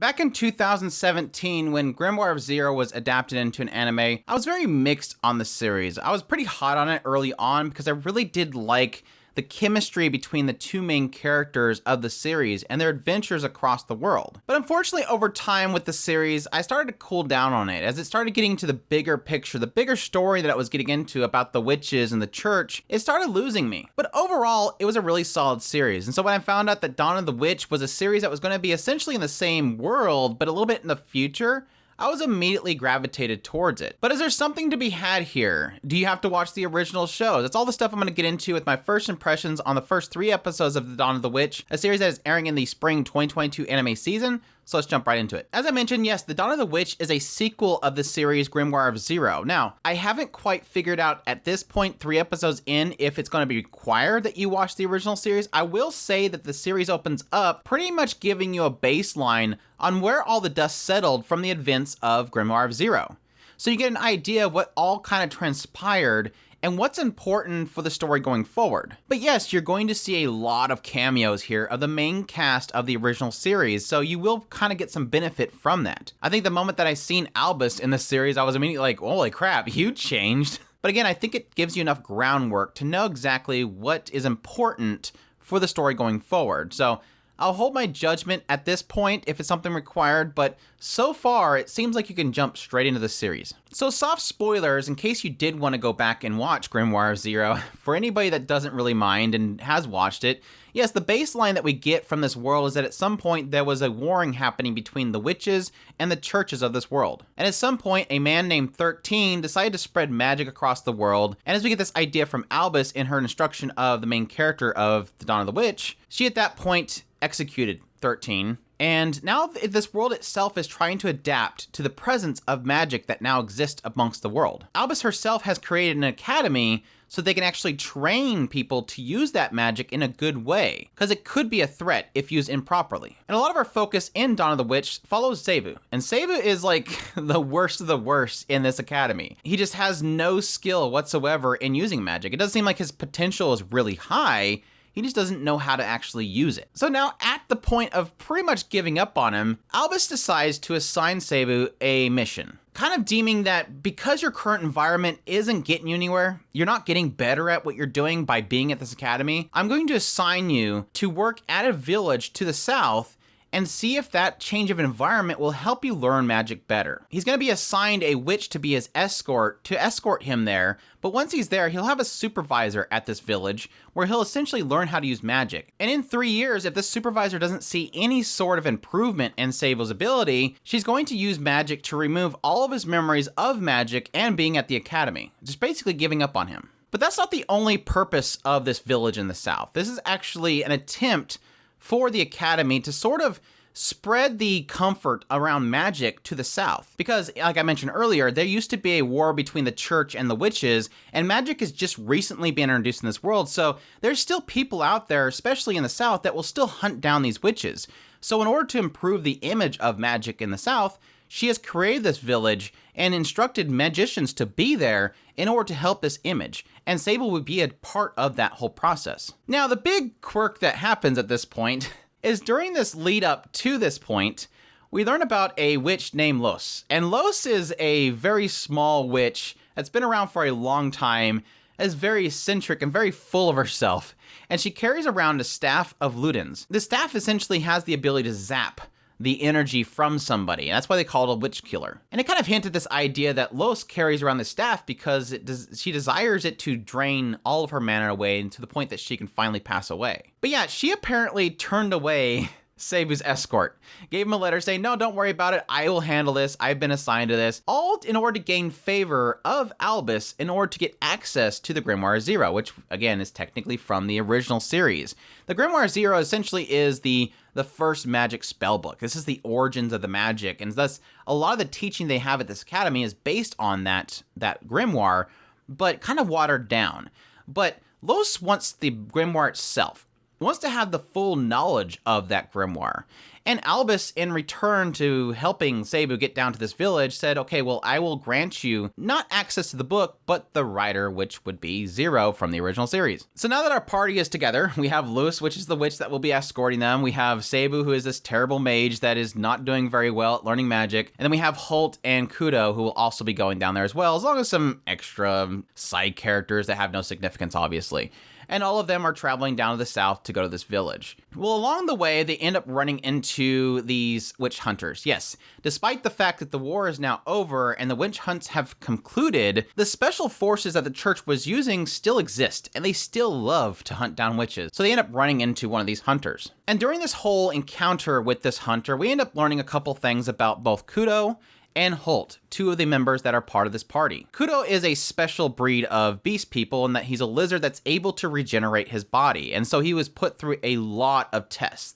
Back in 2017, when Grimoire of Zero was adapted into an anime, I was very mixed on the series. I was pretty hot on it early on because I really did like the chemistry between the two main characters of the series and their adventures across the world. But unfortunately, over time with the series, I started to cool down on it as it started getting to the bigger picture, the bigger story that it was getting into about the witches and the church. It started losing me. But overall, it was a really solid series. And so when I found out that Dawn of the Witch was a series that was going to be essentially in the same world, but a little bit in the future, I was immediately gravitated towards it. But is there something to be had here? Do you have to watch the original shows? That's all the stuff I'm going to get into with my first impressions on the first 3 episodes of The Dawn of the Witch, a series that is airing in the spring 2022 anime season. So let's jump right into it. As I mentioned, yes, The Dawn of the Witch is a sequel of the series Grimoire of Zero. Now, I haven't quite figured out at this point, 3 episodes in, if it's going to be required that you watch the original series. I will say that the series opens up pretty much giving you a baseline on where all the dust settled from the events of Grimoire of Zero. So you get an idea of what all kind of transpired and what's important for the story going forward. But yes, you're going to see a lot of cameos here of the main cast of the original series, so you will kind of get some benefit from that. I think the moment that I seen Albus in the series, I was immediately like, holy crap, you changed. But again, I think it gives you enough groundwork to know exactly what is important for the story going forward. So I'll hold my judgment at this point if it's something required, but so far it seems like you can jump straight into the series. So soft spoilers in case you did want to go back and watch Grimoire of Zero. For anybody that doesn't really mind and has watched it, yes, the baseline that we get from this world is that at some point there was a warring happening between the witches and the churches of this world. And at some point, a man named 13 decided to spread magic across the world. And as we get this idea from Albus in her instruction of the main character of The Dawn of the Witch, she at that point executed 13. And now this world itself is trying to adapt to the presence of magic that now exists amongst the world. Albus herself has created an academy so they can actually train people to use that magic in a good way, because it could be a threat if used improperly. And a lot of our focus in Dawn of the Witch follows Seibu, and Seibu is like the worst of the worst in this academy. He just has no skill whatsoever in using magic. It doesn't seem like his potential is really high. He just doesn't know how to actually use it. So now, at the point of pretty much giving up on him, Albus decides to assign Seibu a mission, kind of deeming that because your current environment isn't getting you anywhere, you're not getting better at what you're doing by being at this academy, I'm going to assign you to work at a village to the south and see if that change of environment will help you learn magic better. He's going to be assigned a witch to be his escort, to escort him there, but once he's there, he'll have a supervisor at this village where he'll essentially learn how to use magic. And in 3 years, if this supervisor doesn't see any sort of improvement in Seibu's ability, she's going to use magic to remove all of his memories of magic and being at the academy, just basically giving up on him. But that's not the only purpose of this village in the south. This is actually an attempt for the academy to sort of spread the comfort around magic to the south. Because, like I mentioned earlier, there used to be a war between the church and the witches, and magic has just recently been introduced in this world, so there's still people out there, especially in the south, that will still hunt down these witches. So in order to improve the image of magic in the south, she has created this village and instructed magicians to be there in order to help this image, and Seibu would be a part of that whole process. Now, the big quirk that happens at this point is during this lead up to this point, we learn about a witch named Los. And Los is a very small witch that's been around for a long time, is very eccentric and very full of herself, and she carries around a staff of Ludens. The staff essentially has the ability to zap the energy from somebody, and that's why they call it a witch killer. And it kind of hinted this idea that Los carries around the staff because she desires it to drain all of her mana away to the point that she can finally pass away. But yeah, she apparently turned away Seibu's escort, gave him a letter saying, no, don't worry about it, I will handle this, I've been assigned to this, all in order to gain favor of Albus in order to get access to the Grimoire Zero, which again is technically from the original series. The Grimoire Zero essentially is the first magic spellbook. This is the origins of the magic, and thus a lot of the teaching they have at this academy is based on that grimoire, but kind of watered down. But Los wants the grimoire itself, wants to have the full knowledge of that grimoire. And Albus, in return to helping Seibu get down to this village, said, okay, well, I will grant you not access to the book, but the writer, which would be Zero from the original series. So now that our party is together, we have Luz, which is the witch that will be escorting them. We have Seibu, who is this terrible mage that is not doing very well at learning magic. And then we have Holt and Kudo, who will also be going down there as well, as long as some extra side characters that have no significance, obviously. And all of them are traveling down to the south to go to this village. Well, along the way, they end up running into these witch hunters. Yes, despite the fact that the war is now over and the witch hunts have concluded, the special forces that the church was using still exist, and they still love to hunt down witches. So they end up running into one of these hunters. And during this whole encounter with this hunter, we end up learning a couple things about both Kudo and Holt, two of the members that are part of this party. Kudo is a special breed of beast people in that he's a lizard that's able to regenerate his body. And so he was put through a lot of tests.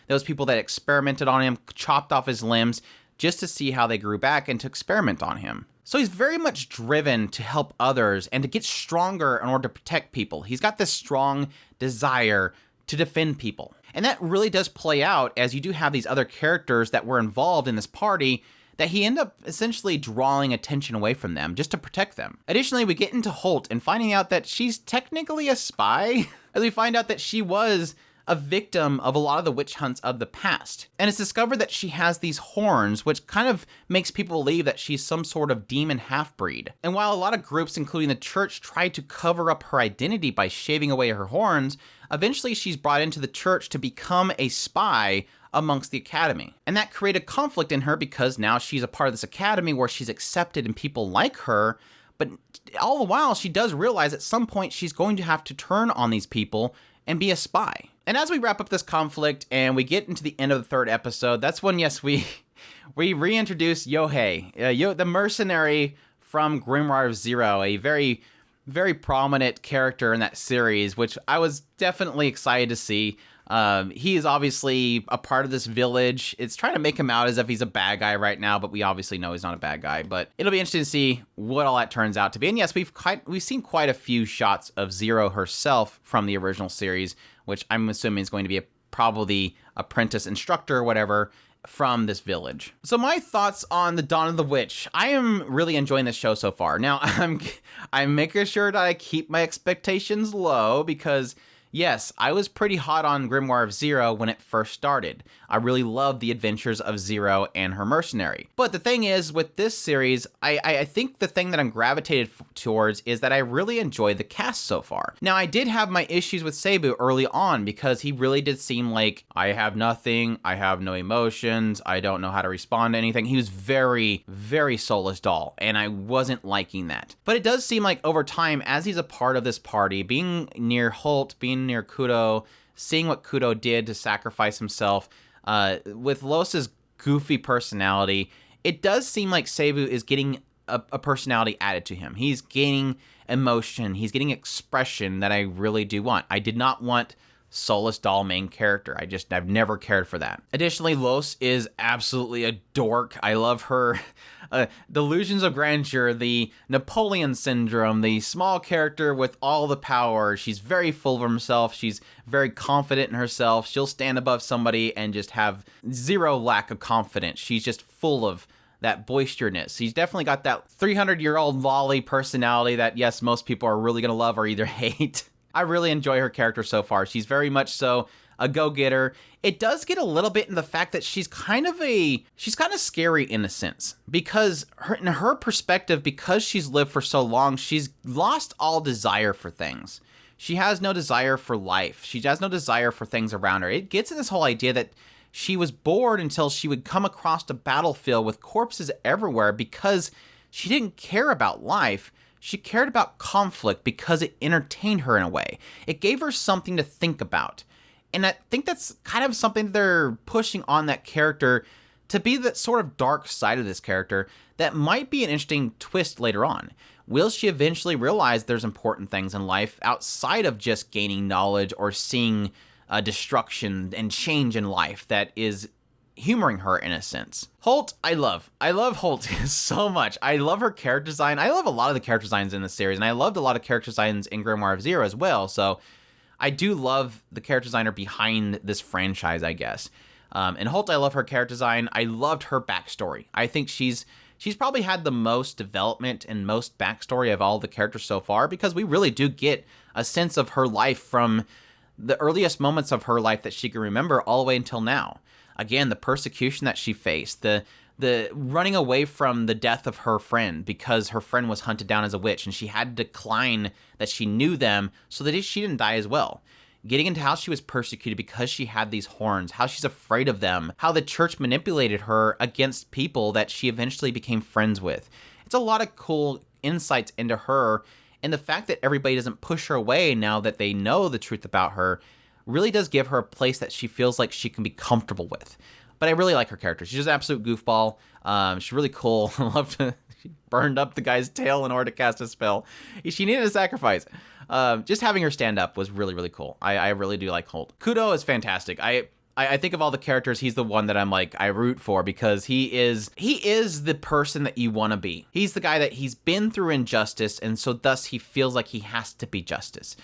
Those people that experimented on him, chopped off his limbs just to see how they grew back and to experiment on him. So he's very much driven to help others and to get stronger in order to protect people. He's got this strong desire to defend people. And that really does play out as you do have these other characters that were involved in this party that he ended up essentially drawing attention away from them just to protect them. Additionally, we get into Holt and finding out that she's technically a spy, as we find out that she was a victim of a lot of the witch hunts of the past. And it's discovered that she has these horns, which kind of makes people believe that she's some sort of demon half-breed. And while a lot of groups, including the church, tried to cover up her identity by shaving away her horns, eventually she's brought into the church to become a spy amongst the academy. And that created conflict in her because now she's a part of this academy where she's accepted and people like her, but all the while she does realize at some point she's going to have to turn on these people and be a spy. And as we wrap up this conflict and we get into the end of the third episode, that's when, yes, we reintroduce Yohei, the mercenary from Grimoire of Zero, a very, very prominent character in that series, which I was definitely excited to see. He is obviously a part of this village. It's trying to make him out as if he's a bad guy right now, but we obviously know he's not a bad guy. But it'll be interesting to see what all that turns out to be. And yes, we've seen quite a few shots of Zero herself from the original series, which I'm assuming is going to be probably the apprentice instructor or whatever from this village. So my thoughts on the Dawn of the Witch. I am really enjoying this show so far. Now, I'm making sure that I keep my expectations low because yes, I was pretty hot on Grimoire of Zero when it first started. I really loved the adventures of Zero and her mercenary. But the thing is, with this series, I think the thing that I'm gravitated towards is that I really enjoy the cast so far. Now, I did have my issues with Seibu early on because he really did seem like, I have nothing, I have no emotions, I don't know how to respond to anything. He was very, very soulless doll, and I wasn't liking that. But it does seem like over time, as he's a part of this party, being near Holt, being near Kudo, seeing what Kudo did to sacrifice himself, with Los's goofy personality, it does seem like Seibu is getting a personality added to him. He's gaining emotion, he's getting expression that I really do want. I did not want soulless doll main character. I've never cared for that. Additionally, Los is absolutely a dork. I love her delusions of grandeur, the Napoleon syndrome, the small character with all the power. She's very full of herself. She's very confident in herself. She'll stand above somebody and just have zero lack of confidence. She's just full of that boisterousness. She's definitely got that 300-year-old lolly personality that, yes, most people are really going to love or either hate. I really enjoy her character so far. She's very much so a go-getter. It does get a little bit in the fact that she's kind of scary in a sense, because in her perspective, because she's lived for so long, she's lost all desire for things. She has no desire for life. She has no desire for things around her. It gets to this whole idea that she was bored until she would come across a battlefield with corpses everywhere because she didn't care about life. She cared about conflict because it entertained her in a way. It gave her something to think about. And I think that's kind of something they're pushing on that character to be that sort of dark side of this character that might be an interesting twist later on. Will she eventually realize there's important things in life outside of just gaining knowledge or seeing destruction and change in life that is humoring her in a sense? Holt, I love Holt so much. I love her character design. I love a lot of the character designs in this series, and I loved a lot of character designs in Grimoire of Zero as well. So I do love the character designer behind this franchise, I guess. And Holt, I love her character design. I loved her backstory. I think she's probably had the most development and most backstory of all the characters so far, because we really do get a sense of her life from the earliest moments of her life that she can remember all the way until now. Again, the persecution that she faced, the running away from the death of her friend because her friend was hunted down as a witch and she had to decline that she knew them so that she didn't die as well. Getting into how she was persecuted because she had these horns, how she's afraid of them, how the church manipulated her against people that she eventually became friends with. It's a lot of cool insights into her, and the fact that everybody doesn't push her away now that they know the truth about her really does give her a place that she feels like she can be comfortable with. But I really like her character. She's just an absolute goofball. She's really cool. I love to. She burned up the guy's tail in order to cast a spell. She needed a sacrifice. Just having her stand up was really, really cool. I really do like Holt. Kudo is fantastic. I think of all the characters, he's the one that I'm like, I root for, because he is the person that you want to be. He's the guy that he's been through injustice, and so thus he feels like he has to be justice.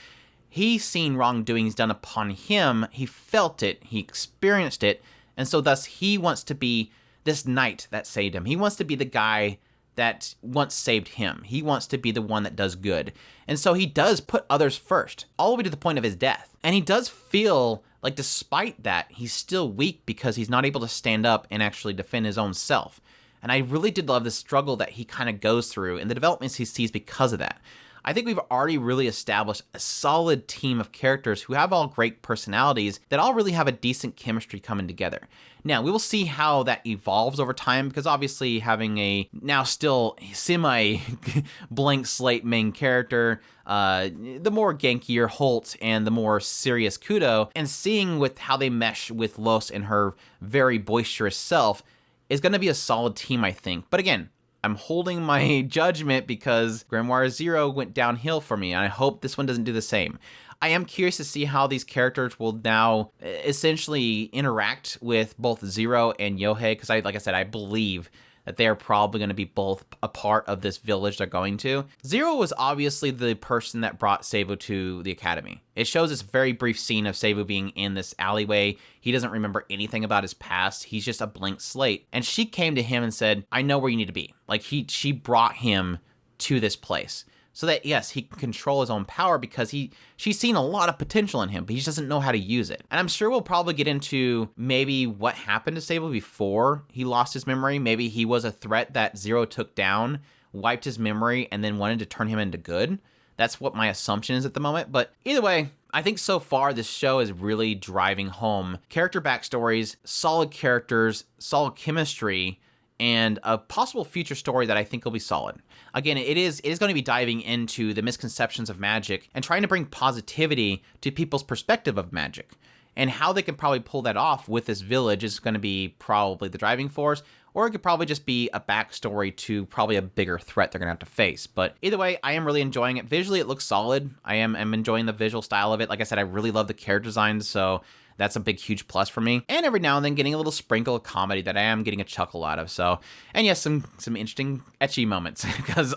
He's seen wrongdoings done upon him. He felt it. He experienced it. And so thus he wants to be this knight that saved him. He wants to be the guy that once saved him. He wants to be the one that does good. And so he does put others first, all the way to the point of his death. And he does feel like despite that, he's still weak because he's not able to stand up and actually defend his own self. And I really did love the struggle that he kind of goes through and the developments he sees because of that. I think we've already really established a solid team of characters who have all great personalities that all really have a decent chemistry coming together. Now, we will see how that evolves over time, because obviously having a now still semi-blank slate main character, the more gankier Holt and the more serious Kudo, and seeing with how they mesh with Los and her very boisterous self is going to be a solid team, I think. But again, I'm holding my judgment because Grimoire Zero went downhill for me, and I hope this one doesn't do the same. I am curious to see how these characters will now essentially interact with both Zero and Yohei, because like I said, I believe that they are probably going to be both a part of this village they're going to. Zero was obviously the person that brought Seibu to the academy. It shows this very brief scene of Seibu being in this alleyway. He doesn't remember anything about his past. He's just a blank slate. And she came to him and said, I know where you need to be. Like she brought him to this place. So that, yes, he can control his own power because she's seen a lot of potential in him, but he just doesn't know how to use it. And I'm sure we'll probably get into maybe what happened to Sable before he lost his memory. Maybe he was a threat that Zero took down, wiped his memory, and then wanted to turn him into good. That's what my assumption is at the moment. But either way, I think so far this show is really driving home character backstories, solid characters, solid chemistry, and a possible future story that I think will be solid. Again, it is going to be diving into the misconceptions of magic and trying to bring positivity to people's perspective of magic. And how they can probably pull that off with this village is going to be probably the driving force, or it could probably just be a backstory to probably a bigger threat they're going to have to face. But either way, I am really enjoying it. Visually, it looks solid. I'm enjoying the visual style of it. Like I said, I really love the character designs, so that's a big, huge plus for me. And every now and then getting a little sprinkle of comedy that I am getting a chuckle out of. So, and yes, some interesting etchy moments because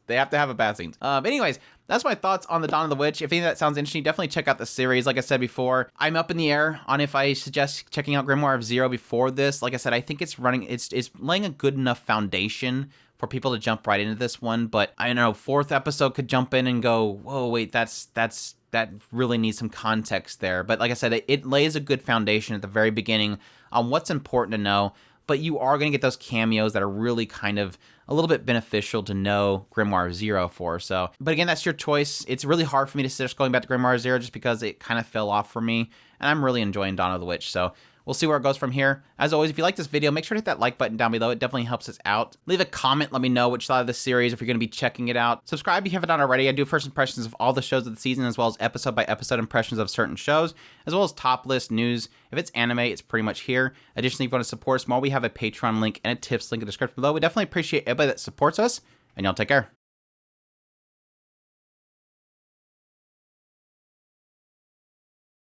they have to have a bad scenes. But anyways, that's my thoughts on the Dawn of the Witch. If any of that sounds interesting, definitely check out the series. Like I said before, I'm up in the air on if I suggest checking out Grimoire of Zero before this. Like I said, I think it's laying a good enough foundation for people to jump right into this one. But I don't know, fourth episode could jump in and go, whoa, wait, that really needs some context there. But like I said, it lays a good foundation at the very beginning on what's important to know. But you are going to get those cameos that are really kind of a little bit beneficial to know Grimoire Zero for. So, but again, that's your choice. It's really hard for me to suggest going back to Grimoire Zero just because it kind of fell off for me. And I'm really enjoying Dawn of the Witch. So we'll see where it goes from here. As always, if you like this video, make sure to hit that like button down below. It definitely helps us out. Leave a comment. Let me know which side of the series, if you're going to be checking it out. Subscribe if you haven't done already. I do first impressions of all the shows of the season, as well as episode by episode impressions of certain shows, as well as top list news. If it's anime, it's pretty much here. Additionally, if you want to support us more, we have a Patreon link and a tips link in the description below. We definitely appreciate everybody that supports us, and y'all take care.